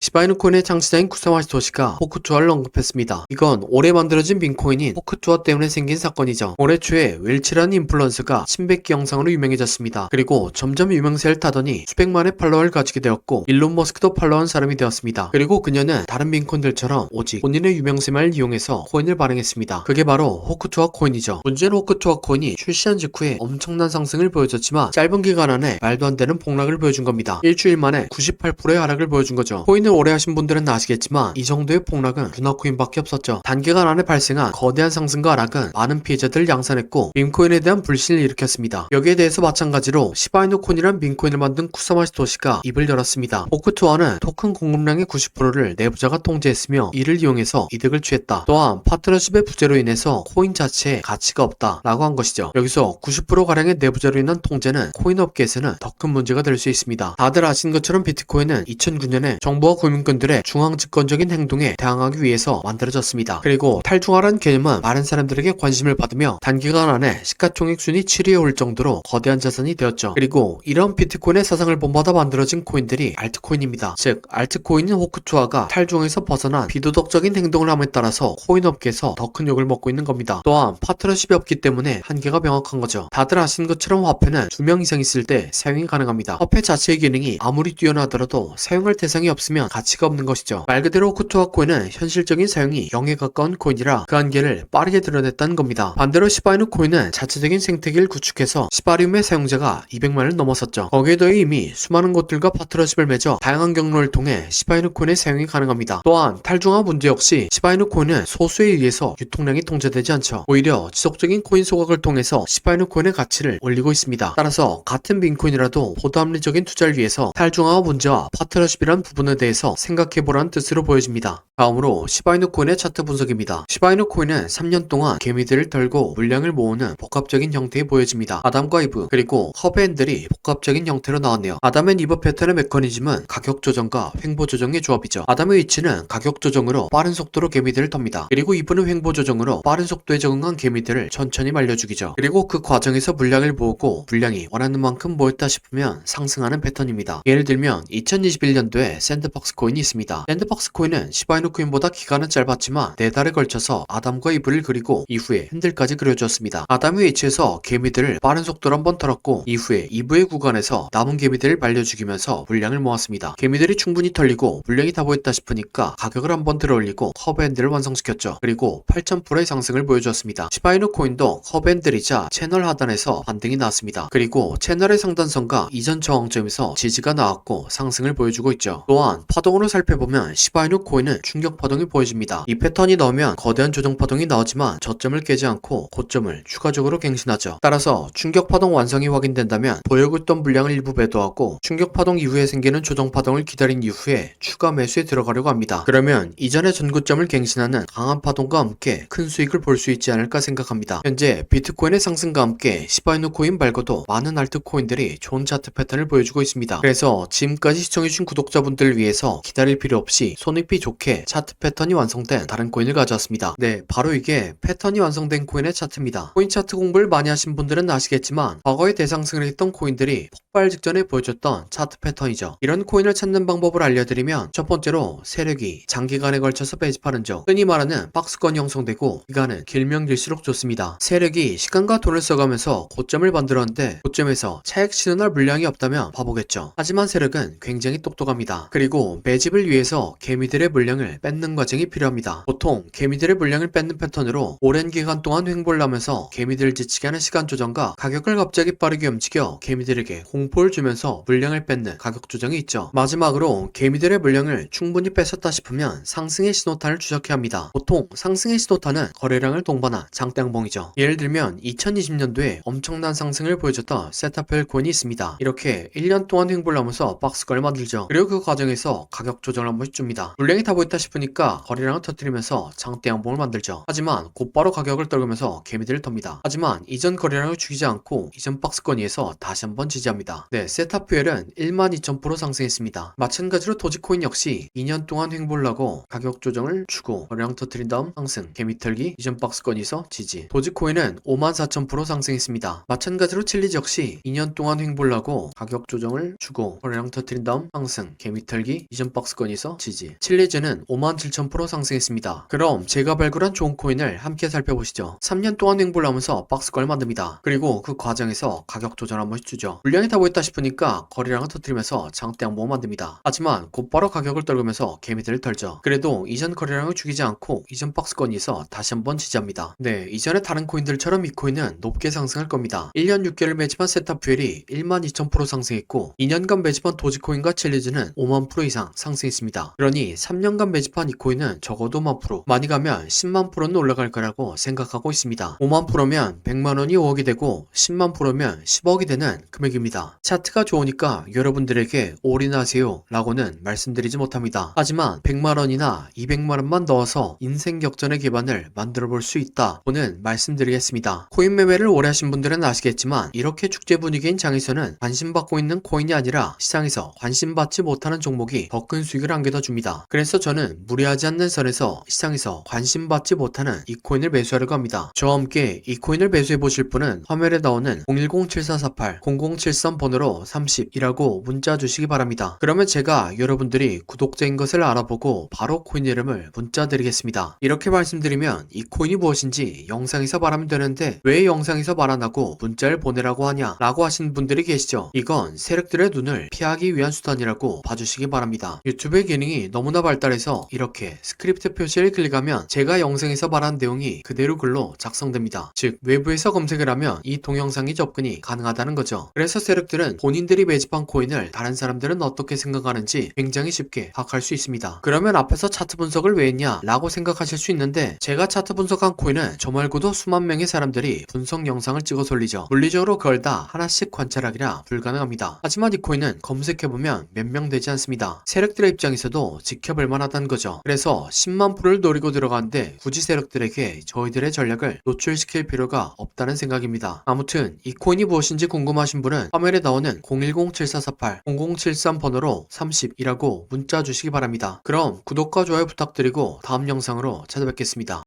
시바이누 코인의 창시자인 쿠사와 사토시가 호크투아를 언급했습니다. 이건 올해 만들어진 민코인인 호크투아 때문에 생긴 사건이죠. 올해 초에 웰치라는 인플루언서가 침뱉기 영상으로 유명해졌습니다. 그리고 점점 유명세를 타더니 수백만의 팔로워를 가지게 되었고 일론 머스크도 팔로우한 사람이 되었습니다. 그리고 그녀는 다른 민코인들처럼 오직 본인의 유명세만을 이용해서 코인을 발행했습니다. 그게 바로 호크투아 코인이죠. 문제는 호크투아 코인이 출시한 직후에 엄청난 상승을 보여줬지만 짧은 기간 안에 말도 안 되는 폭락을 보여준 겁니다. 일주일 만에 98%의 하락을 보여준 거죠. 코인을 오래 하신 분들은 아시겠지만 이 정도의 폭락은 루나코인밖에 없었죠. 단기간 안에 발생한 거대한 상승과 하락은 많은 피해자들을 양산했고 밈코인에 대한 불신을 일으켰습니다. 여기에 대해서 마찬가지로 시바이누 코인이란 밈코인을 만든 쿠사와 사토시가 입을 열었습니다. 호크투아는 토큰 공급량의 90%를 내부자가 통제했으며 이를 이용해서 이득을 취했다. 또한 파트너십의 부재로 인해서 코인 자체에 가치가 없다 라고 한 것이죠. 여기서 90%가량의 내부자로 인한 통제는 코인 업계에서는 더 큰 문제가 될 수 있습니다. 다들 아신 것처럼 비트코인은 2009년에 정부와 금융권들의 중앙집권적인 행동에 대항하기 위해서 만들어졌습니다. 그리고 탈중화란 개념은 많은 사람들에게 관심을 받으며 단기간 안에 시가총액 순위 7위에 올 정도로 거대한 자산이 되었죠. 그리고 이런 비트코인의 사상을 본받아 만들어진 코인들이 알트코인입니다. 즉 알트코인인 호크투아가 탈중에서 벗어난 비도덕적인 행동을 함에 따라서 코인 업계에서 더 큰 욕을 먹고 있는 겁니다. 또한 파트너십이 없기 때문에 한계가 명확한 거죠. 다들 아신 것처럼 화폐는 2명 이상 있을 때 사용이 가능합니다. 화폐 자체의 기능이 아무리 뛰어나더라도 사용할 대상이 없으면 가치가 없는 것이죠. 말 그대로 호크투아 코인은 현실적인 사용이 0에 가까운 코인이라 그 한계를 빠르게 드러냈다는 겁니다. 반대로 시바이누 코인은 자체적인 생태계를 구축해서 시바리움의 사용자가 200만을 넘었었죠. 거기에 더해 이미 수많은 곳들과 파트너십을 맺어 다양한 경로를 통해 시바이누 코인의 사용이 가능합니다. 또한 탈중화 문제 역시 시바이누 코인은 소수에 의해서 유통량이 통제되지 않죠. 오히려 지속적인 코인 소각을 통해서 시바이누 코인의 가치를 올리고 있습니다. 따라서 같은 민코인이라도 보다 합리적인 투자를 위해서 탈중화 문제와 파트너십이란 부분에 대해서 생각해보라는 뜻으로 보여집니다. 다음으로 시바이누 코인의 차트 분석입니다. 시바이누 코인은 3년 동안 개미들을 털고 물량을 모으는 복합적인 형태에 보여집니다. 아담과 이브 그리고 허브앤들이 복합적인 형태로 나왔네요. 아담 앤 이브 패턴의 메커니즘은 가격 조정과 횡보 조정의 조합이죠. 아담의 위치는 가격 조정으로 빠른 속도로 개미들을 텁니다. 그리고 이브는 횡보 조정으로 빠른 속도에 적응한 개미들을 천천히 말려 죽이죠. 그리고 그 과정에서 물량을 모으고 물량이 원하는 만큼 모였다 싶으면 상승하는 패턴입니다. 예를 들면 2021년도에 샌드박스 코인이 있습니다. 샌드박스 코인은 시바이누 코인보다 기간은 짧았지만 4달에 걸쳐서 아담과 이브를 그리고 이후에 핸들까지 그려주었습니다. 아담의 위치에서 개미들을 빠른 속도로 한번 털었고 이후에 이브의 구간에서 남은 개미들을 말려 죽이면서 물량을 모았습니다. 개미들이 충분히 털리고 물량이 다 모였다 싶으니까 가격을 한번 들어올리고 커브핸들을 완성시켰죠. 그리고 8000%의 상승을 보여주었습니다. 시바이누 코인도 커브핸들이자 채널 하단에서 반등이 나왔습니다. 그리고 채널의 상단선과 이전 저항점에서 지지가 나왔고 상승을 보여주고 있죠. 또한 파동으로 살펴보면 시바이누 코인은 충격 파동이 보여집니다. 이 패턴이 나오면 거대한 조정 파동이 나오지만 저점을 깨지 않고 고점을 추가적으로 갱신하죠. 따라서 충격 파동 완성이 확인된다면 보유고 있던 물량을 일부 매도하고 충격 파동 이후에 생기는 조정 파동을 기다린 이후에 추가 매수에 들어가려고 합니다. 그러면 이전의 전고점을 갱신하는 강한 파동과 함께 큰 수익을 볼 수 있지 않을까 생각합니다. 현재 비트코인의 상승과 함께 시바이누 코인 말고도 많은 알트코인들이 좋은 차트 패턴을 보여주고 있습니다. 그래서 지금까지 시청해주신 구독자분들을 위해서 기다릴 필요 없이 손익비 좋게 차트 패턴이 완성된 다른 코인을 가져왔습니다. 네, 바로 이게 패턴이 완성된 코인의 차트입니다. 코인 차트 공부를 많이 하신 분들은 아시겠지만 과거에 대상승을 했던 코인들이 폭발 직전에 보여줬던 차트 패턴이죠. 이런 코인을 찾는 방법을 알려드리면 첫 번째로 세력이 장기간에 걸쳐서 매집하는 쪽, 흔히 말하는 박스권이 형성되고 기간은 길면 길수록 좋습니다. 세력이 시간과 돈을 써가면서 고점을 만들었는데 고점에서 차익 실현할 물량이 없다면 바보겠죠. 하지만 세력은 굉장히 똑똑합니다. 그리고 매집을 위해서 개미들의 물량을 뺏는 과정이 필요합니다. 보통 개미들의 물량을 뺏는 패턴으로 오랜 기간 동안 횡보를 하면서 개미들을 지치게 하는 시간 조정과 가격을 갑자기 빠르게 움직여 개미들에게 공포를 주면서 물량을 뺏는 가격 조정이 있죠. 마지막으로 개미들의 물량을 충분히 뺏었다 싶으면 상승의 신호탄을 추적해야 합니다. 보통 상승의 신호탄은 거래량을 동반한 장대양봉이죠. 예를 들면 2020년도에 엄청난 상승을 보여줬던 세타펠 코인이 있습니다. 이렇게 1년 동안 횡보를 하면서 박스권을 만들죠. 그리고 그 과정에서 가격 조정을 한 번씩 줍니다. 물량이 다 보였다 싶으니까 거래량을 터뜨리면서 장대 양봉을 만들죠. 하지만 곧바로 가격을 떨구면서 개미들을 텁니다. 하지만 이전 거래량을 죽이지 않고 이전 박스권위에서 다시 한번 지지합니다. 네, 세탑 퓨엘은 12,000% 상승했습니다. 마찬가지로 도지코인 역시 2년 동안 횡보를 하고 가격 조정을 주고 거래량 터뜨린 다음 상승, 개미 털기, 이전 박스권위에서 지지. 도지코인은 54,000% 상승했습니다. 마찬가지로 칠리즈 역시 2년 동안 횡보를 하고 가격 조정을 주고 거래량 터뜨린 다음 상승, 개미 털기, 이전 박스권에서 지지. 칠리즈는 57,000% 상승했습니다. 그럼 제가 발굴한 좋은 코인을 함께 살펴보시죠. 3년 동안 횡보를 하면서 박스권을 만듭니다. 그리고 그 과정에서 가격 조정 한 번씩 주죠. 물량이 다 모였다 싶으니까 거래량을 터뜨리면서 장대 양봉을 만듭니다. 하지만 곧바로 가격을 떨구면서 개미들을 털죠. 그래도 이전 거래량을 죽이지 않고 이전 박스권에서 다시 한번 지지합니다. 네, 이전에 다른 코인들처럼 이 코인은 높게 상승할 겁니다. 1년 6개월 매집한 세탑 퓨엘이 12,000% 상승했고 2년간 매집한 도지코인과 칠리즈는 5만% 이상 상승했습니다. 그러니 3년간 매집한 이 코인은 적어도 5만%, 많이 가면 10만%는 올라갈 거라고 생각하고 있습니다. 5만%면 100만원이 5억이 되고 10만%면 10억이 되는 금액입니다. 차트가 좋으니까 여러분들에게 올인하세요 라고는 말씀드리지 못합니다. 하지만 100만원이나 200만원만 넣어서 인생 역전의 기반을 만들어 볼 수 있다고는 말씀드리겠습니다. 코인 매매를 오래 하신 분들은 아시겠지만 이렇게 축제 분위기인 장에서는 관심받고 있는 코인이 아니라 시장에서 관심받지 못하는 종목이 더 큰 수익을 안겨다 줍니다. 그래서 저는 무리하지 않는 선에서 시장에서 관심받지 못하는 이 코인을 매수하려고 합니다. 저와 함께 이 코인을 매수해 보실 분은 화면에 나오는 010-7448-0073 번호로 30이라고 문자 주시기 바랍니다. 그러면 제가 여러분들이 구독자인 것을 알아보고 바로 코인 이름을 문자 드리겠습니다. 이렇게 말씀드리면 이 코인이 무엇인지 영상에서 말하면 되는데 왜 영상에서 말 안하고 문자를 보내라고 하냐 라고 하시는 분들이 계시죠. 이건 세력들의 눈을 피하기 위한 수단이라고 봐주시기 바랍니다. 유튜브의 기능이 너무나 발달해서 이렇게 스크립트 표시를 클릭하면 제가 영상에서 말한 내용이 그대로 글로 작성됩니다. 즉 외부에서 검색을 하면 이 동영상이 접근이 가능하다는 거죠. 그래서 세력들은 본인들이 매집한 코인을 다른 사람들은 어떻게 생각하는지 굉장히 쉽게 파악할 수 있습니다. 그러면 앞에서 차트 분석을 왜 했냐 라고 생각하실 수 있는데 제가 차트 분석한 코인은 저 말고도 수만 명의 사람들이 분석 영상을 찍어서 올리죠. 물리적으로 그걸 다 하나씩 관찰하기라 불가능합니다. 하지만 이 코인은 검색해보면 몇 명 되지 않습니다. 세력들의 입장에서도 지켜볼 만하다는 거죠. 그래서 10만%를 노리고 들어가는데 굳이 세력들에게 저희들의 전략을 노출시킬 필요가 없다는 생각입니다. 아무튼 이 코인이 무엇인지 궁금하신 분은 화면에 나오는 010-7448-0073 번호로 30이라고 문자 주시기 바랍니다. 그럼 구독과 좋아요 부탁드리고 다음 영상으로 찾아뵙겠습니다.